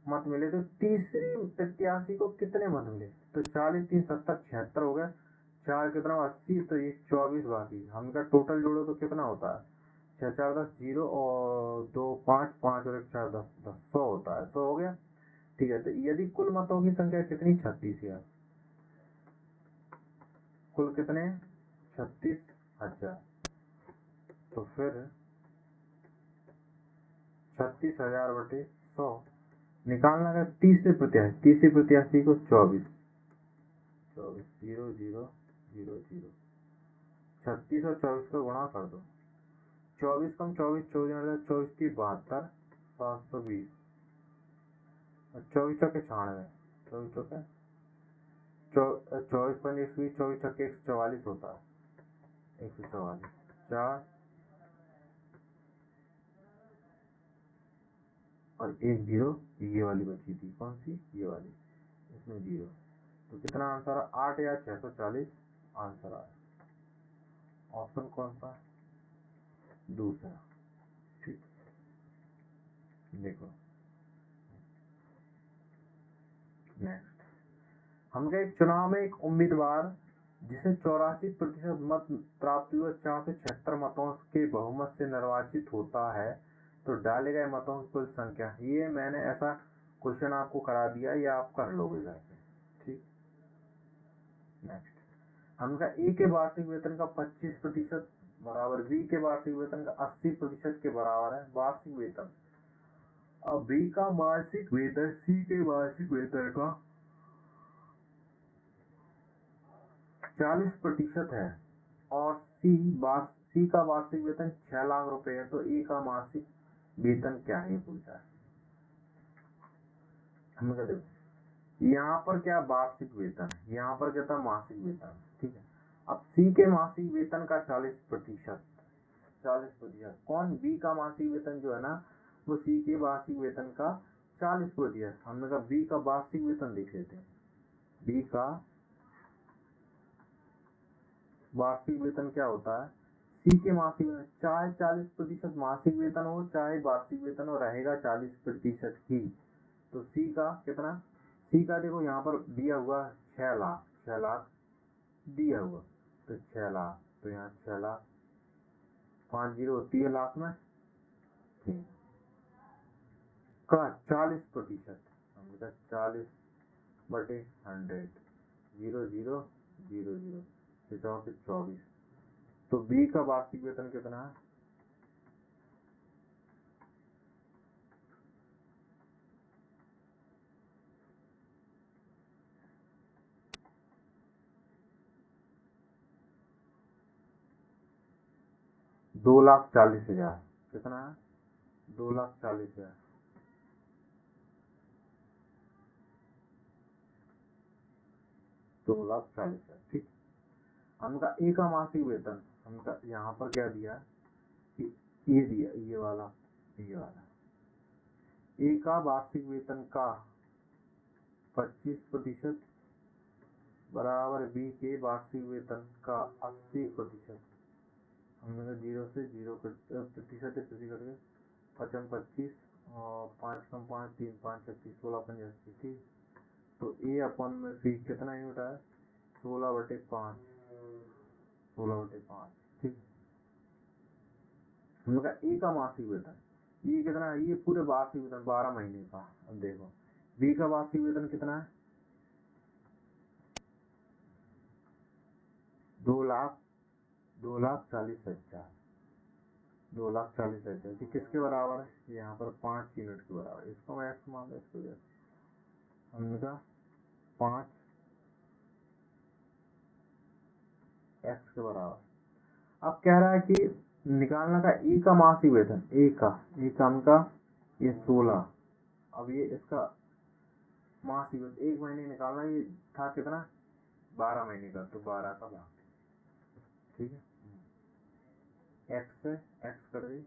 मत मिले। तो तीसरे प्रत्याशी को कितने मत मिले, तो 40 3 70 76 हो गया, 4 कितना 80, तो ये 24 बाकी। हम का टोटल जोड़ो तो कितना होता है 6 4 10 0 और 2 5 5 और 1 4 10 10 100 होता है, 100 हो गया, ठीक है। तो यदि कुल मतों की संख्या कितनी 36 है, कुल कितने 36,000, तो फिर 36,000 बटे 100 निकालना है। तीसरे प्रत्याशी को 24 0 0 0 0, 36 और 24 का गुणा कर दो, 24 कम 24 24 24 की 72 720 और 24 चौके 96, 24 चौके 24 पर 120, 24 चौके 144 होता है, 144 4 और 1 0, ये वाली बची थी, कौन सी ये वाली, इसमें 0, तो कितना आंसर है 8 या 640 आंसर आया। ऑप्शन कौन सा, दूसरा, ठीक। देखो नेक्स्ट, हम गए चुनाव में एक उम्मीदवार जिसे 84% मत प्राप्त हुए 476 मतों के बहुमत से निर्वाचित होता है तो डाले गए मतों की कुल संख्या। ये मैंने ऐसा क्वेश्चन आपको करा दिया, ये आप कर लोगे घर पे, ठीक। नेक्स्ट, हमका ए के वार्षिक वेतन का 25% बराबर बी के वार्षिक वेतन का 80% के बराबर है। वार्षिक वेतन, अब बी का वार्षिक वेतन सी के वार्षिक वेतन का 40% है और सी का वार्षिक वेतन 6 लाख रुपए है, तो ए का मासिक वेतन क्या है पूछा है। हमें कहते यहाँ पर क्या वार्षिक वेतन है, यहाँ पर क्या था मासिक वेतन, ठीक है। अब सी के मासिक वेतन का 40%, कौन बी का मासिक वेतन जो है ना वो सी के वार्षिक वेतन का 40%। हमने कहा बी का वार्षिक वेतन देख लेते हैं, बी का वार्षिक वेतन क्या होता है, सी के मासिक वेतन, चाहे 40% मासिक वेतन हो चाहे वार्षिक वेतन हो, रहेगा 40% ही। तो सी का कितना, सी का देखो यहाँ पर दिया हुआ 6 लाख, 6 लाख दिया हुआ, तो 6 लाख, तो यहाँ 6 लाख 5 0 होती है लाख में, का 40%, हम 40 बटे 100 0 0 0 0 24, तो बी का वार्षिक वेतन कितना है, $2,40,000, कितना है 2,40,000, $2,40,000, ठीक। हमका ए का मासिक वेतन, हमका यहाँ पर क्या दिया, ये दिया, ये वाला ए का वार्षिक वेतन का 25% बराबर बी के वार्षिक वेतन का 80%। हमने 0 से 0 प्रतिशत कट गए, 55 25 और 5 कम 5 3 5 36 16 85, ठीक। तो ए अपन में फी कितना यूनिट है 16 बटे 5, 16/5। ठीक, हमने कहा ए का मासिक वेतन, ये कितना है, ये पूरे वार्षिक वेतन 12 महीने का। अब देखो बी का वार्षिक वेतन कितना है, 2,40,000। 2,40,000 ये किसके बराबर है, यहाँ पर 5 यूनिट के बराबर। इसको मैं एक्स मान लो, इसको हमने कहा 5 एक्स के बराबर। अब कह रहा है कि निकालना का ई का मासिक वेतन, ए का हमका ये 16। अब ये इसका मासिक वेतन 1 महीने निकालना, ये था कितना 12 महीने का, तो 12 का भाग। ठीक है, एक्स से एक्स कर दी,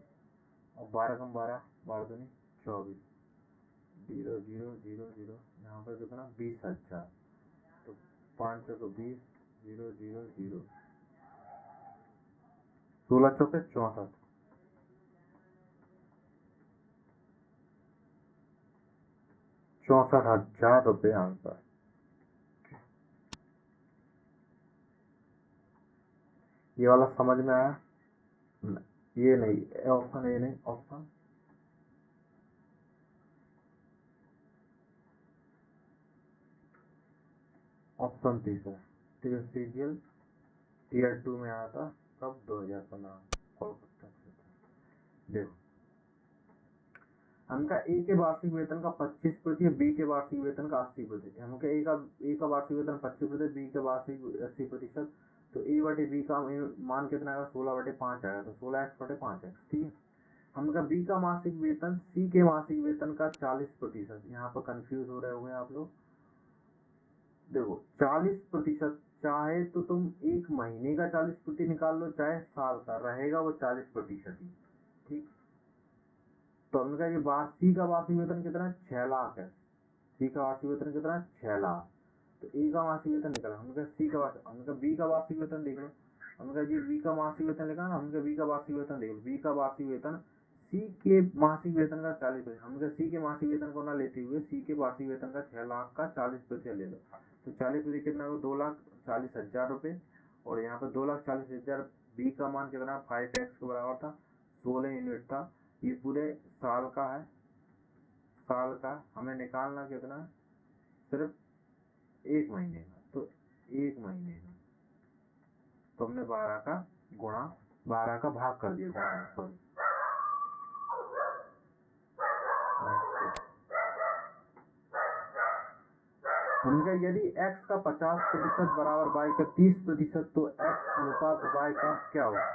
और 12 कम 12, 12 दूनी 24, 0 0 0 0, यहाँ पर कितना 20,000, तो 5 को 20, 0 0 0, 16 चौके 64, 64,000 रुपये आंसर। ये वाला समझ में आया? ये नहीं ऑप्शन, ये नहीं ऑप्शन, ऑप्शन तीसरा। ठीक है, सीजीएल टीयर 2 में आया था कब, 2015 कोलकाता से। देखो हमका ए के वार्षिक वेतन का 25%, बी के वार्षिक वेतन का 80%। हमका ए का वार्षिक वेतन 25%, बी के वार्षिक 80%, तो ए बटे बी का मान कितना आएगा, 16/5 आएगा, तो 16x/5x। ठीक है, हमका बी का मासिक वेतन सी के मासिक वेतन का 40%। यहाँ पर कंफ्यूज हो रहे होंगे आप लोग। देखो 40%, चाहे तो तुम 1 महीने का 40% निकाल लो, चाहे साल का, रहेगा वो 40% ही। ठीक, तो हमने कहा ये सी का वार्षिक वेतन कितना है, 6 लाख है। सी का वार्षिक वेतन कितना है, 6 लाख। तो ए का वार्षिक वेतन निकला, हमने कहा सी का वार्षिक, हमने कहा बी का वार्षिक वेतन देख लो। हमने कहा जी बी का मासिक वेतन लिखा ना, हमने कहा बी का वार्षिक वेतन देख लो। बी का वार्षिक वेतन सी के मासिक वेतन का 40%। हमने कहा सी के मासिक वेतन को ना लेते हुए सी के वार्षिक वेतन का 6 लाख का 40% ले लो, तो 40% कितना होगा, 2,40,000 रुपये। और यहाँ पर 2,40,000, बी का मान कितना 5x के बराबर था, 16 यूनिट था। ये पूरे साल का है, साल का हमें निकालना कितना, सिर्फ 1 महीने का, तो 1 महीने का, तो हमने 12 का गुणा, 12 का भाग कर दिया, सॉरी। हमने यदि x का 50% बराबर y का 30%, तो x अनुपात y का क्या होगा।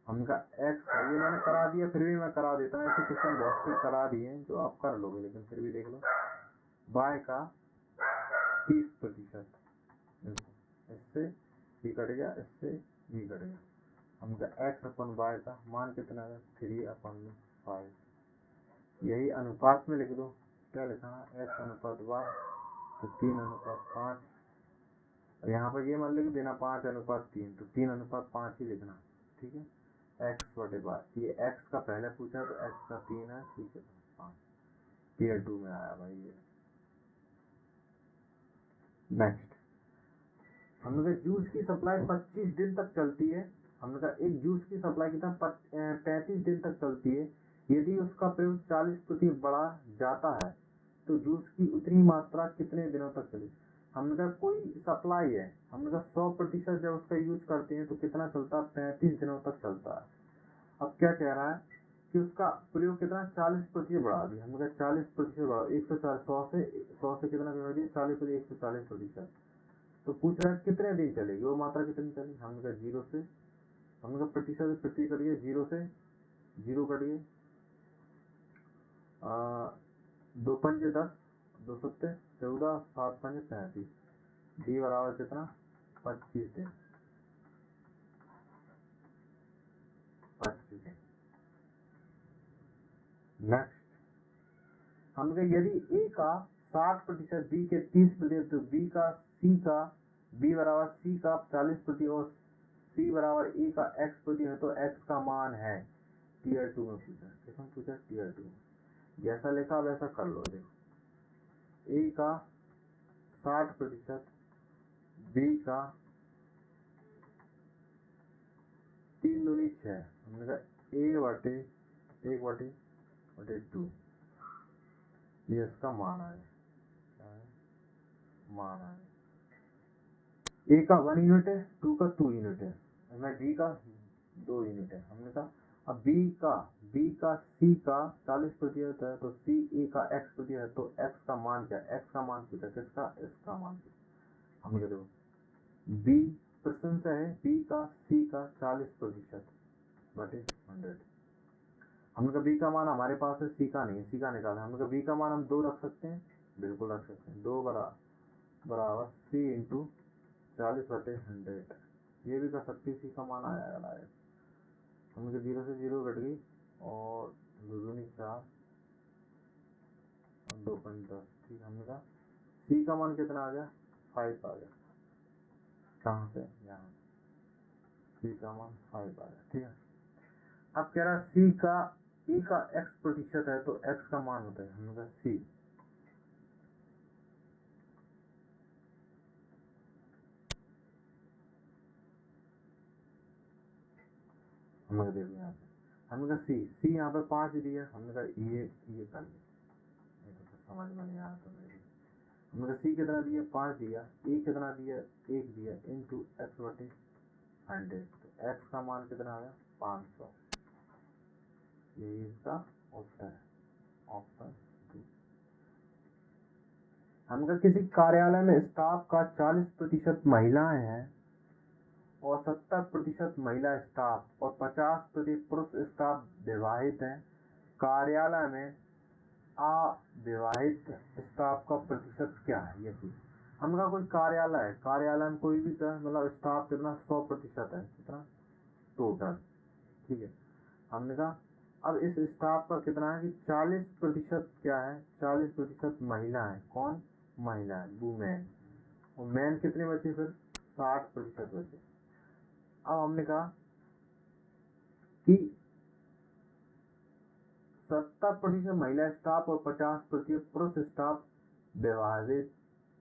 हमका x, ये मैंने करा दिया, फिर भी मैं करा देता हूँ, ऐसे क्वेश्चन बहुत से करा दिए हैं जो आप कर लोगे, लेकिन फिर भी देख लो। y का 30%, इससे भी कट गया, इससे भी कट गया। हमका x/y का मान कितना है, 3/5। यही अनुपात में लिख दो, क्या लिखा है, x/y, तो 3/5। यहाँ पर ये मान लिख देना 5/3, तो 3/5 ही लिखना। ठीक है, x/y, ये x का पहले पूछा तो x का 3 है, ठीक है 5, टीयर 2 में आया भाई ये। नेक्स्ट, हमने कहा जूस की सप्लाई 25 दिन तक चलती है। हमने कहा एक जूस की सप्लाई कितना 35 दिन तक चलती है। यदि उसका प्रयोग 40% बढ़ा जाता है तो जूस की उतनी मात्रा कितने दिनों तक चलेगी। हमने कहा कोई सप्लाई है, हमने कहा 100% जब उसका यूज करते हैं तो कितना चलता है, 35 दिनों तक चलता है। अब क्या कह रहा है कि उसका प्रयोग कितना 40% बढ़ा दिया। हमने कहा 40% बढ़ा, 100 से कितना कर दिया 40%, 140%। तो पूछ रहा है कितने दिन चलेगी वो मात्रा, कितनी चलेगी। हमने कहा 0 से, हमने कहा प्रतिशत से प्रति करिए, 0 से 0 करिए, 2 पंजे 10, 2 सत्ते 14, 7 पंजे 35, डी बराबर कितना 25 दिन। 25 दिन। नेक्स्ट, हमने कहा यदि ए का 60%, बी के 30%, तो बी का सी का, बी बराबर सी का 40% और सी बराबर ए का x% है, तो x का मान है। टीयर 2 में पूछा, किसमें पूछा, टीयर 2 में। जैसा लिखा वैसा कर लो। देखो ए का 60%, बी का तीन दूनी 6, हमने कहा 1/2 ये इसका मान है, मान है। ए का 1 यूनिट है, 2 का 2 यूनिट है, बी का 2 यूनिट है। हमने कहा अब बी का सी का 40% है, तो सी ए का x% है, तो x का मान क्या है? x का मान पूछा, किसका? इसका मान पूछा। हमने देखो बी प्रश्न से है, बी का सी का 40% बटे 100। हमने कहा बी का मान हमारे पास है, सी का नहीं, सी का निकाला। हमने कहा बी का मान हम 2 रख सकते हैं, बिल्कुल रख सकते हैं। 2 बराबर सी इंटू 40/100, ये भी कर सकती, सी का मान आया डायरेक्ट। हमने कहा 0 से 0 कट गई और 2 दूनी 4 और 2.10, ठीक। हमने कहा सी का मान कितना आ गया? 5 आ गया। कहाँ से? यहाँ सी का मान 5 आ गया, ठीक है। अब कह रहा सी का ई का x% है, तो x का मान होता है, हमने कहा सी, हमने देखो यहाँ पे, हमने कहा सी यहाँ पे 5 दिया, हमने कहा ये कर लिया, समझ में नहीं आया तो मेरी। हमने कहा सी कितना दिया? 5 दिया, ई कितना दिया? 1 दिया, इंटू x/100, तो x का मान कितना आया? 500। यही इसका उत्तर है, ऑप्शन 2। हम कहा किसी कार्यालय में स्टाफ का 40% महिलाएं हैं और 70% महिला स्टाफ और 50% पुरुष स्टाफ विवाहित हैं। कार्यालय में अविवाहित स्टाफ का प्रतिशत क्या है? ये चीज हम कहा कोई कार्यालय है, कार्यालय में कोई भी मतलब स्टाफ कितना? 100% है, कितना टोटल, ठीक है। हमने कहा अब इस स्टाफ का कितना है कि 40% क्या है? 40% महिला है। कौन? महिला है, वुमेन। और मैन कितने बचे फिर? 60% बचे। अब हमने कहा कि 70% महिला स्टाफ और 50% पुरुष स्टाफ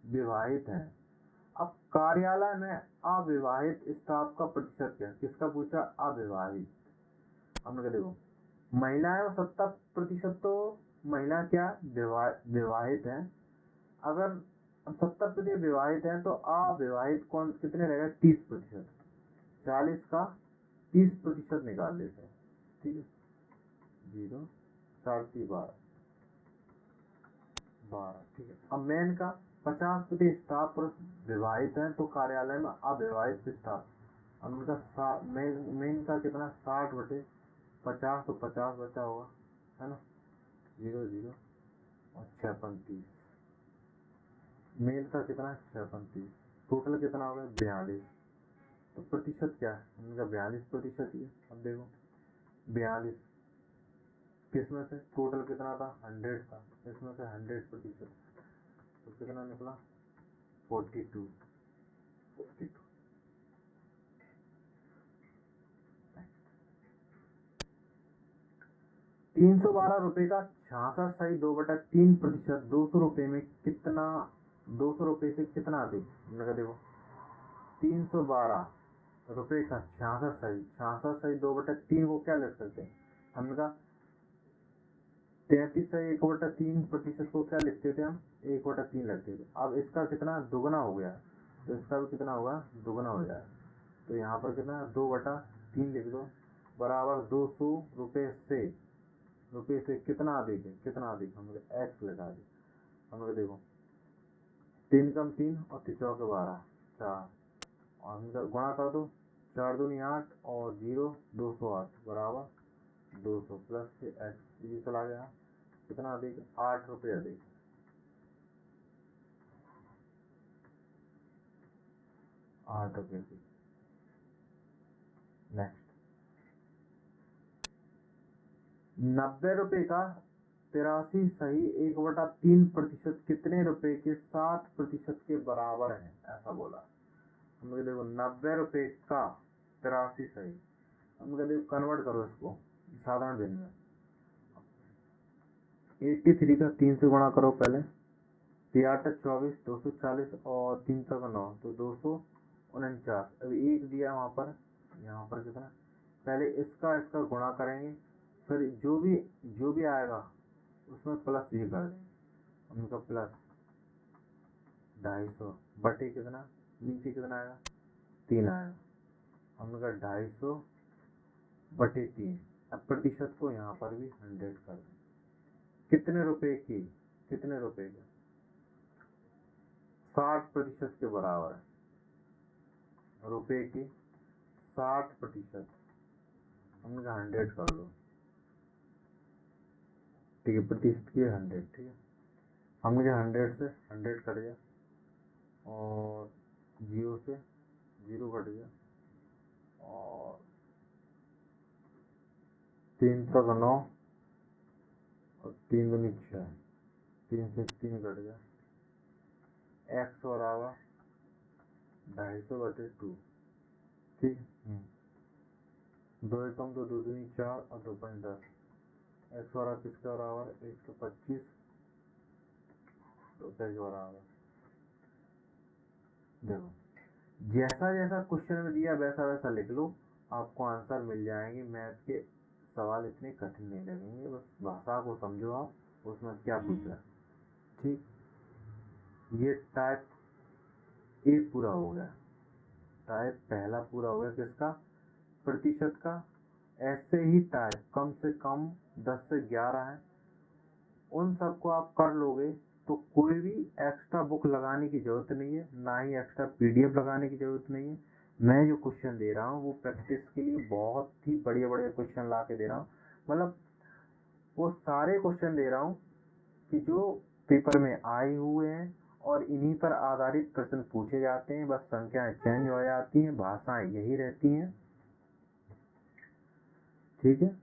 विवाहित है। अब कार्यालय में अविवाहित स्टाफ का प्रतिशत क्या? किसका पूछा? अविवाहित। हमने कहा देखो महिलाएं और 70% तो महिला क्या? विवाहित है। अगर 70% विवाहित है तो अविवाहित कौन कितने रहेगा? 30%। 40 का 30% निकाल लेते हैं, ठीक है। 0 4 12, ठीक है। अब मेन का 50% स्टाफ पुरुष विवाहित है, तो कार्यालय में अविवाहित स्टाफ, अब उनका मेन का कितना? 60/50, तो 50 बचा होगा, है ना। 0 0 और 6 मेल का कितना? 6 टोटल कितना होगा? 42। तो प्रतिशत क्या है? उनका 42% ही है। अब देखो 42 किसमें से? टोटल कितना था? 100 था, इसमें से 100%, तो कितना निकला? 42। 312 रुपए का 66.2/3%, 200 रुपए में कितना? 200 रुपए से कितना अधिक? मैंने कहा देखो 312 रुपए का 66.2/3 को क्या लिख सकते हैं? हमने कहा 33.1/3% को क्या लिखते थे हम? 1/3 लिखते थे। अब इसका कितना? दुगना हो गया, तो इसका भी कितना होगा? दुगना हो जाएगा। तो यहाँ पर कितना? 2/3 लिख दो, बराबर 200 रुपए से कितना अधिक है? कितना अधिक? हम एक्स लगा दी। हम देखो 3 कम 3 और 3 चौके 12, 4, और हम गुणा कर दो, 4 दूनी 8 और 0 208 बराबर 200 प्लस से एक्स, ये चला गया। कितना अधिक? 8 रुपये अधिक। ₹8 अधिक। नेक्स्ट 90 रुपए का 83 सही 1/3% कितने रुपए के 60% के बराबर है? ऐसा बोला। हम देखो 90 रुपए का 83 सही, हम देखो कन्वर्ट करो इसको साधारण भिन्न में। 83 का 3 से गुणा करो पहले, 3 8 24, 240 और 3 9, तो 249। अब 1 दिया वहां पर, यहाँ पर कितना? पहले इसका इसका गुणा करेंगे, फिर जो भी आएगा उसमें प्लस ये कर देंगे। उनका प्लस 250 बटे कितना, नीचे कितना आएगा 3 आएगा। हमने कहा 250 बटे 3। अब प्रतिशत को यहाँ पर भी 100 कर दें। कितने रुपए की, कितने रुपए की, 60% के बराबर है। रुपए की 60%, हमने कहा 100 कर लो। ठीक है, प्रतिशत की 100, ठीक है। हमने कहा 100 से 100 कट गया और 0 से 0 कट गया और 3 तक 9 और 3 दूनी 6, 3 से 3 कट गया। x बराबर 250 बटे 2, ठीक। 2 एकम 2, 2 दूनी 4 और 2 पंच 10। x बराबर किसके बराबर, 125 रुपये के बराबर। देखो जैसा जैसा क्वेश्चन में दिया वैसा वैसा लिख लो, आपको आंसर मिल जाएंगे। मैथ के सवाल इतने कठिन नहीं लगेंगे, बस भाषा को समझो आप, उसमें क्या पूछ रहा है। ठीक, ये टाइप ए पूरा हो गया, टाइप पहला पूरा हो गया किसका, प्रतिशत का। ऐसे ही टाइप कम से कम 10 से 11 है, उन सबको आप कर लोगे तो कोई भी एक्स्ट्रा बुक लगाने की जरूरत नहीं है, ना ही एक्स्ट्रा पीडीएफ लगाने की जरूरत नहीं है। मैं जो क्वेश्चन दे रहा हूँ वो प्रैक्टिस के लिए बहुत ही बढ़िया बढ़िया क्वेश्चन ला के दे रहा हूँ। मतलब वो सारे क्वेश्चन दे रहा हूँ कि जो पेपर में आए हुए हैं और इन्हीं पर आधारित प्रश्न पूछे जाते हैं, बस संख्याएं चेंज हो जाती हैं, भाषाएं यही रहती हैं। ठीक है।